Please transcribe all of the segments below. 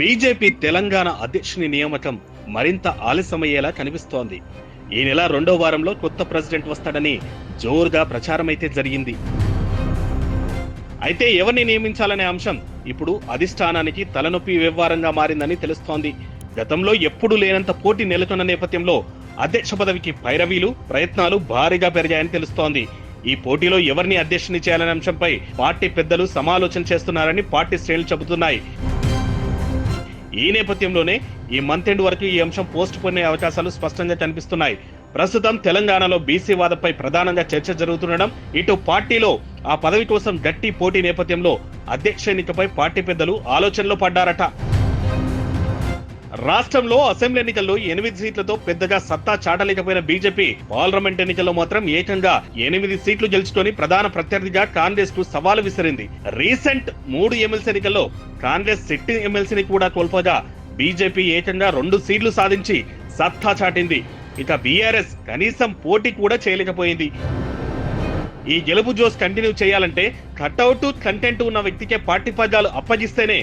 BJP Telangana అధ్యక్షుని నియామకం మరింత ఆలస్యమయ్యేలా కనిపిస్తోంది. ఈ నెల 2వ వారంలో కొత్త ప్రెసిడెంట్ వస్తాడని జోరుగా ప్రచారమైతే జరిగింది. అయితే ఎవరిని నియమించాలనే అంశం ఇప్పుడు అధిష్టానానికి తలనొప్పి వ్యవహారంగా మారిందని తెలుస్తోంది. గతంలో ఎప్పుడూ లేనంత పోటీ నెలకొన్న నేపథ్యంలో అధ్యక్ష పదవికి పైరవీలు ప్రయత్నాలు భారీగా పెరిగాయని తెలుస్తోంది. ఈ పోటీలో ఎవరిని అధ్యక్షుని చేయాలనే అంశంపై పార్టీ పెద్దలు సమాలోచన చేస్తున్నారని పార్టీ శ్రేణులు చెబుతున్నాయి. ఈ నేపథ్యంలోనే ఈ మంత్ ఎండ్ వరకు ఈ అంశం పోస్ట్ పోనే అవకాశాలు స్పష్టంగా కనిపిస్తున్నాయి. ప్రస్తుతం తెలంగాణలో బీసీ వాదంపై ప్రధానంగా చర్చ జరుగుతుండడం, ఇటు పార్టీలో ఆ పదవి కోసం గట్టి పోటీ నేపథ్యంలో అధ్యక్ష ఎన్నికపై పార్టీ పెద్దలు ఆలోచనలో పడ్డారట. రాష్ట్రంలో అసెంబ్లీ ఎన్నికల్లో 8 సీట్లతో పెద్దగా సత్తా చాటలేకపోయిన బీజేపీ పార్లమెంట్ ఎన్నికల్లో మాత్రం ఏకంగా 8 సీట్లు గెలుచుకొని ప్రధాన ప్రత్యర్థిగా కాంగ్రెస్ కు సవాలు విసిరింది. రీసెంట్ 3 ఎమ్మెల్సీ ఎన్నికల్లో కాంగ్రెస్ సిట్టింగ్ ఎమ్మెల్సీని కూడా కోల్పోగా బీజేపీ ఏకంగా 2 సీట్లు సాధించి సత్తా చాటింది. ఇక బీఆర్ఎస్ కనీసం పోటీ కూడా చేయలేకపోయింది. ఈ గెలుపు జోస్ కంటిన్యూ చేయాలంటే కట్అవుట్ కంటెంట్ ఉన్న వ్యక్తికే పార్టీ పగ్గాలు అప్పగిస్తేనే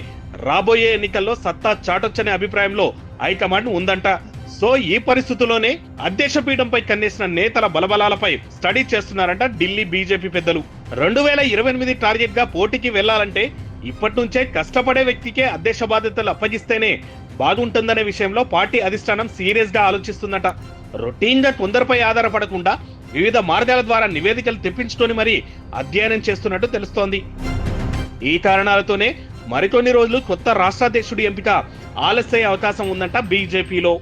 రాబోయే ఎన్నికల్లో సత్తా చాటొచ్చనే అభిప్రాయంలో హైకమాండ్ ఉందంట. సో ఈ పరిస్థితుల్లోనే అధ్యక్ష పీఠంపై కన్నేసిన నేతల బలబలాలపై స్టడీ చేస్తున్నారంట ఢిల్లీ బీజేపీ పెద్దలు. 2028 టార్గెట్ గా పోటీకి వెళ్లాలంటే ఇప్పటి నుంచే కష్టపడే వ్యక్తికే అధ్యక్ష బాధ్యతలు అప్పగిస్తేనే బాగుంటుందనే విషయంలో పార్టీ అధిష్టానం సీరియస్ గా ఆలోచిస్తుందట. రొటీన్ గా కొందరిపై ఆధారపడకుండా వివిధ మార్గాల ద్వారా నివేదికలు తెప్పించుకొని మరీ అధ్యయనం చేస్తున్నట్టు తెలుస్తోంది. ఈ కారణాలతోనే మరికొన్ని రోజులు కొత్త రాష్ట్రాధ్యక్షుడి ఎంపిక ఆలస్య అవకాశం ఉందంట బీజేపీలో.